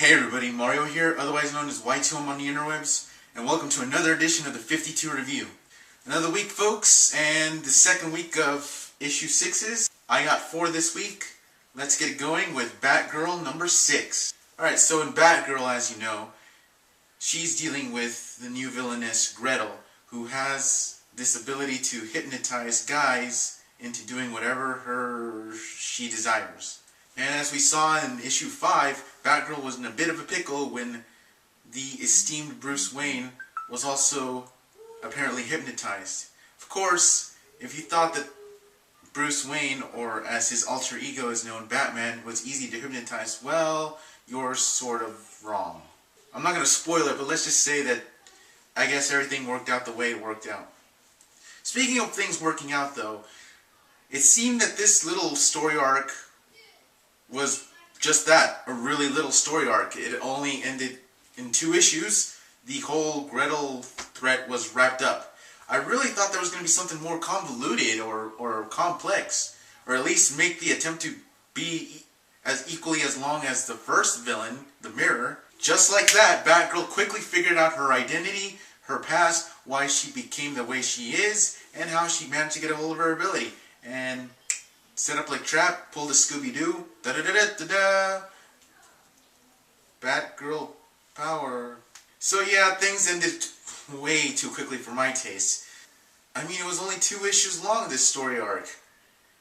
Hey everybody, Mario here, otherwise known as Y2M on the interwebs, and welcome to another edition of the 52 Review. Another week, folks, and the second week of issue 6s. I got 4 this week. Let's get it going with Batgirl number 6. Alright, so in Batgirl, as you know, she's dealing with the new villainess Gretel, who has this ability to hypnotize guys into doing whatever she desires. And as we saw in issue 5, Batgirl was in a bit of a pickle when the esteemed Bruce Wayne was also apparently hypnotized. Of course, if you thought that Bruce Wayne, or as his alter ego is known, Batman, was easy to hypnotize, well, you're sort of wrong. I'm not going to spoil it, but let's just say that I guess everything worked out the way it worked out. Speaking of things working out, though, it seemed that this little story arc was just that, a really little story arc. It only ended in 2 issues. The whole Gretel threat was wrapped up. I really thought there was going to be something more convoluted or complex, or at least make the attempt to be as equally as long as the first villain, the Mirror. Just like that, Batgirl quickly figured out her identity, her past, why she became the way she is, and how she managed to get a hold of her ability. And set up like trap, pulled a Scooby-Doo, da-da-da-da-da-da, Batgirl power. So yeah, things ended way too quickly for my taste. I mean, it was only 2 issues long, this story arc.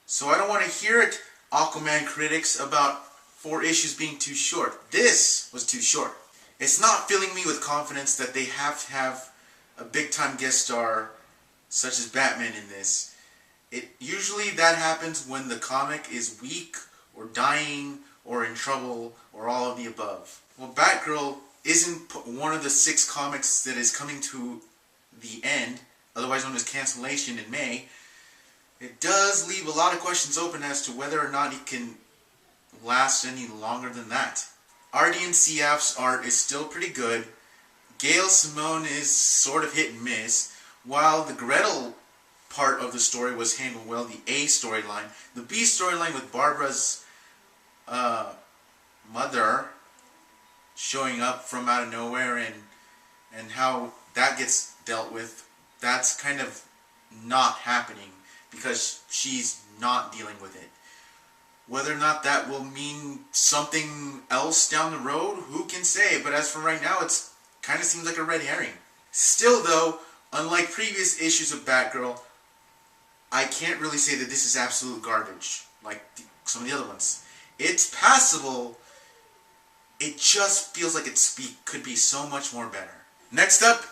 So I don't want to hear it, Aquaman critics, about 4 issues being too short. This was too short. It's not filling me with confidence that they have to have a big-time guest star such as Batman in this. Usually that happens when the comic is weak, or dying, or in trouble, or all of the above. Well, Batgirl isn't one of the 6 comics that is coming to the end, otherwise known as cancellation in May. It does leave a lot of questions open as to whether or not it can last any longer than that. Artie and CF's art is still pretty good. Gail Simone is sort of hit and miss, while the Gretel part of the story was handled well, the A storyline. The B storyline with Barbara's mother showing up from out of nowhere and how that gets dealt with, that's kind of not happening because she's not dealing with it. Whether or not that will mean something else down the road, who can say? But as for right now, it kind of seems like a red herring. Still though, unlike previous issues of Batgirl, I can't really say that this is absolute garbage, like some of the other ones. It's passable, it just feels like it could be so much more better. Next up,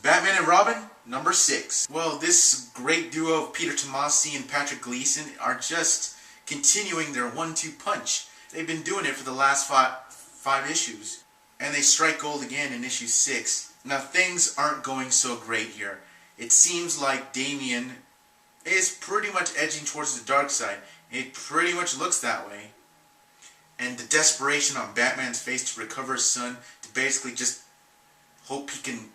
Batman&Robin, number 6. Well, this great duo of Peter Tomasi and Patrick Gleason are just continuing their 1-2 punch. They've been doing it for the last 5 issues, and they strike gold again in issue 6. Now, things aren't going so great here. It seems like Damian is pretty much edging towards the dark side. It pretty much looks that way. And the desperation on Batman's face to recover his son, to basically just hope he can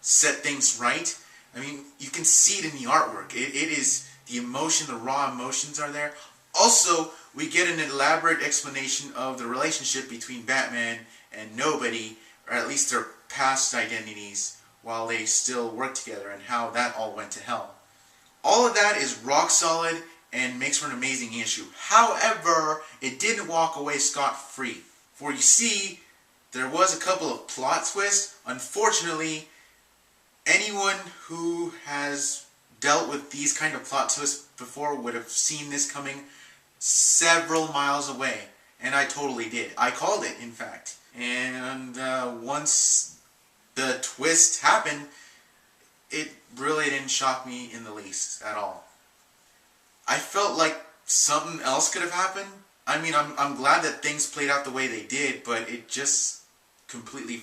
set things right. I mean, you can see it in the artwork. It is the emotion, the raw emotions are there. Also, we get an elaborate explanation of the relationship between Batman and Nobody, or at least their past identities, while they still work together, and how that all went to hell. All of that is rock solid and makes for an amazing issue. However, it didn't walk away scot-free. For you see, there was a couple of plot twists. Unfortunately, anyone who has dealt with these kind of plot twists before would have seen this coming several miles away. And I totally did. I called it, in fact. And once the twist happened, it really didn't shock me in the least at all. I felt like something else could have happened. I mean, I'm glad that things played out the way they did, but it just completely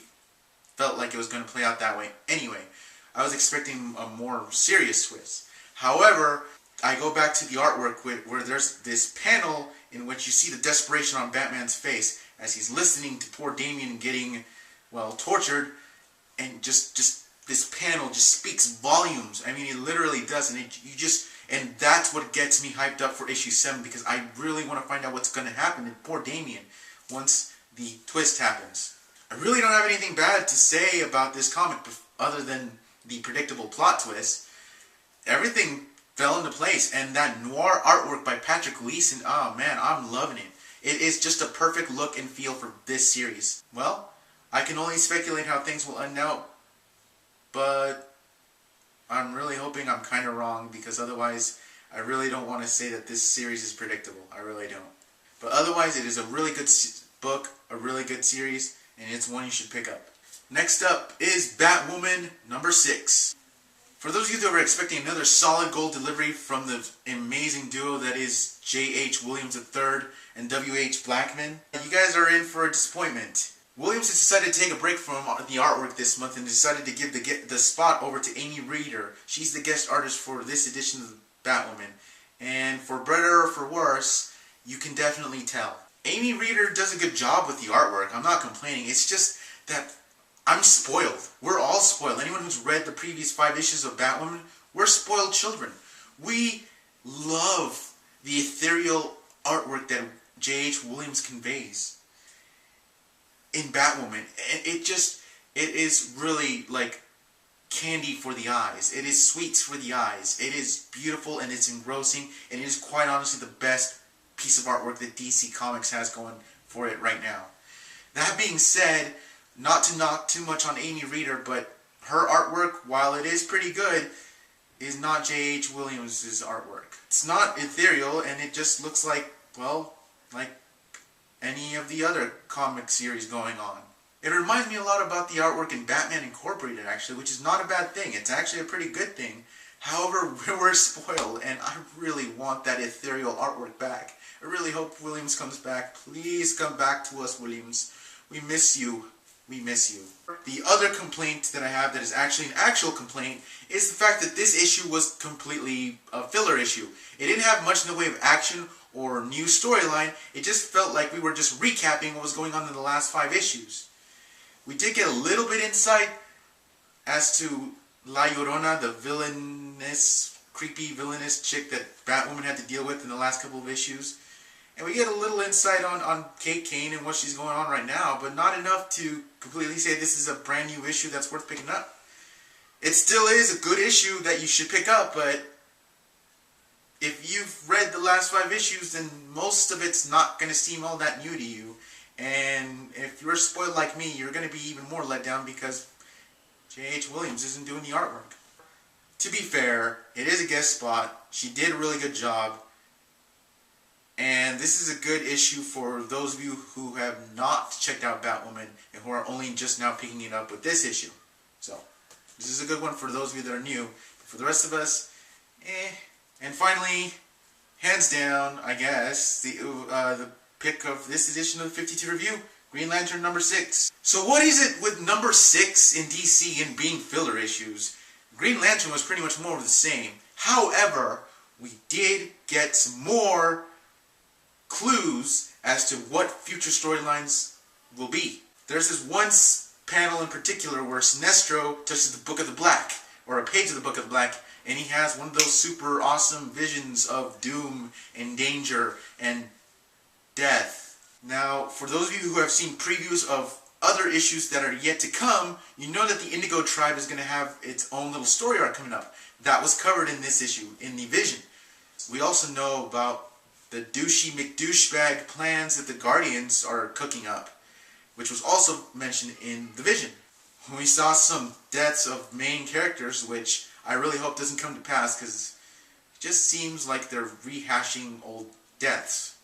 felt like it was going to play out that way anyway. I was expecting a more serious twist. However, I go back to the artwork where there's this panel in which you see the desperation on Batman's face as he's listening to poor Damian getting, well, tortured, and just this panel just speaks volumes. I mean, it literally does, and that's what gets me hyped up for issue 7, because I really want to find out what's going to happen to poor Damian once the twist happens. I really don't have anything bad to say about this comic other than the predictable plot twist. Everything fell into place, and that noir artwork by Patrick Gleason, oh man, I'm loving it. It is just a perfect look and feel for this series. Well, I can only speculate how things will end out, but I'm really hoping I'm kind of wrong, because otherwise I really don't want to say that this series is predictable. I really don't. But otherwise, it is a really good book, a really good series, and it's one you should pick up. Next up is Batwoman number 6. For those of you that were expecting another solid gold delivery from the amazing duo that is J.H. Williams III and W.H. Blackman, you guys are in for a disappointment. Williams has decided to take a break from the artwork this month and decided to give the spot over to Amy Reeder. She's the guest artist for this edition of Batwoman. And for better or for worse, you can definitely tell. Amy Reeder does a good job with the artwork. I'm not complaining. It's just that I'm spoiled. We're all spoiled. Anyone who's read the previous 5 issues of Batwoman, we're spoiled children. We love the ethereal artwork that J.H. Williams conveys in Batwoman. It is really like candy for the eyes. It is sweets for the eyes. It is beautiful and it's engrossing, and it is quite honestly the best piece of artwork that DC Comics has going for it right now. That being said, not to knock too much on Amy Reeder, but her artwork, while it is pretty good, is not J.H. Williams' artwork. It's not ethereal, and it just looks like, well, like any of the other comic series going on. It reminds me a lot about the artwork in Batman Incorporated, actually, which is not a bad thing. It's actually a pretty good thing. However, we're spoiled, and I really want that ethereal artwork back. I really hope Williams comes back. Please come back to us, Williams. We miss you. We miss you. The other complaint that I have that is actually an actual complaint is the fact that this issue was completely a filler issue. It didn't have much in the way of action or new storyline. It just felt like we were just recapping what was going on in the last 5 issues. We did get a little bit insight as to La Llorona, the creepy villainous chick that Batwoman had to deal with in the last couple of issues. And we get a little insight on Kate Kane and what she's going on right now, but not enough to completely say this is a brand new issue that's worth picking up. It still is a good issue that you should pick up, but if you've read the last 5 issues, then most of it's not going to seem all that new to you. And if you're spoiled like me, you're going to be even more let down because J.H. Williams isn't doing the artwork. To be fair, it is a guest spot. She did a really good job. And this is a good issue for those of you who have not checked out Batwoman and who are only just now picking it up with this issue. So, this is a good one for those of you that are new. But for the rest of us, And finally, hands down, I guess, the pick of this edition of the 52 Review, Green Lantern number 6. So what is it with number 6 in DC and being filler issues? Green Lantern was pretty much more of the same. However, we did get some more clues as to what future storylines will be. There's this one panel in particular where Sinestro touches the Book of the Black, or a page of the Book of the Black, and he has one of those super awesome visions of doom and danger and death. Now, for those of you who have seen previews of other issues that are yet to come, you know that the Indigo Tribe is going to have its own little story arc coming up. That was covered in this issue, in the Vision. We also know about the douchey McDouchebag plans that the Guardians are cooking up, which was also mentioned in the Vision. We saw some deaths of main characters, which I really hope doesn't come to pass, because it just seems like they're rehashing old deaths.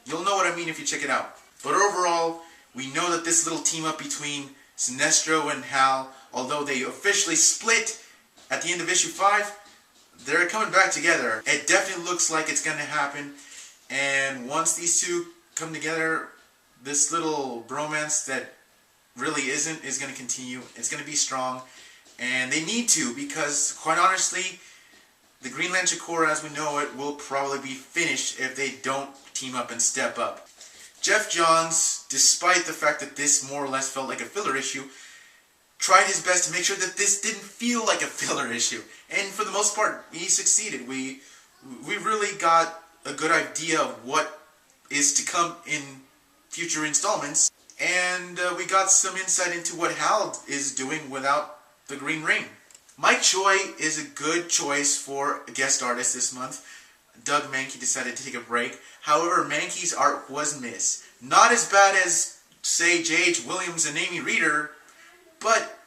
You'll know what I mean if you check it out. But overall, we know that this little team up between Sinestro and Hal, although they officially split at the end of issue 5, they're coming back together. It definitely looks like it's going to happen, and once these two come together, this little bromance that really isn't is going to continue. It's going to be strong, and they need to, because quite honestly, the Green Lantern Corps as we know it will probably be finished if they don't team up and step up. Jeff Johns, despite the fact that this more or less felt like a filler issue, tried his best to make sure that this didn't feel like a filler issue. And for the most part, he succeeded. We really got a good idea of what is to come in future installments. And we got some insight into what Hal is doing without the green ring. Mike Choi is a good choice for a guest artist this month. Doug Mahnke decided to take a break. However, Mahnke's art was missed. Not as bad as, say, J.H. Williams and Amy Reeder, but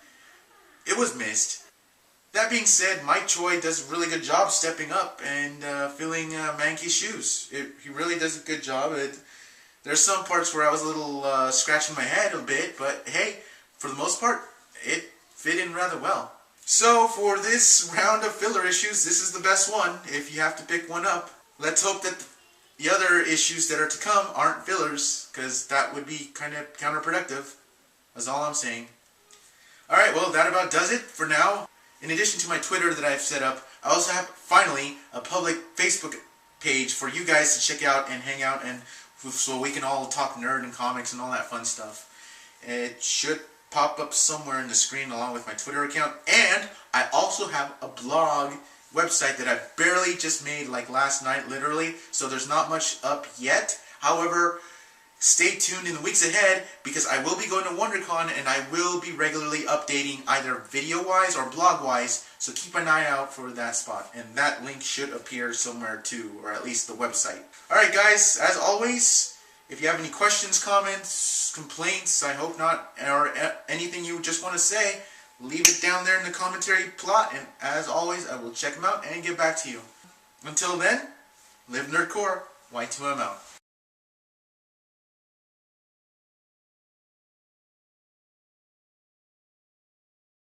it was missed. That being said, Mike Choi does a really good job stepping up and filling Mahnke's shoes. He really does a good job. There's some parts where I was a little scratching my head a bit, but hey, for the most part, it fit in rather well. So for this round of filler issues, this is the best one if you have to pick one up. Let's hope that the other issues that are to come aren't fillers, because that would be kind of counterproductive. That's all I'm saying. Alright, well that about does it for now. In addition to my Twitter that I've set up, I also have finally a public Facebook page for you guys to check out and hang out, and so we can all talk nerd and comics and all that fun stuff. It should pop up somewhere in the screen along with my Twitter account, and I also have a blog website that I barely just made like last night, literally, so there's not much up yet. However, stay tuned in the weeks ahead, because I will be going to WonderCon and I will be regularly updating either video-wise or blog-wise, so keep an eye out for that spot, and that link should appear somewhere too, or at least the website. Alright guys, as always, if you have any questions, comments, complaints, I hope not, or anything you just want to say, leave it down there in the commentary plot, and as always, I will check them out and get back to you. Until then, live nerdcore, Y2M out.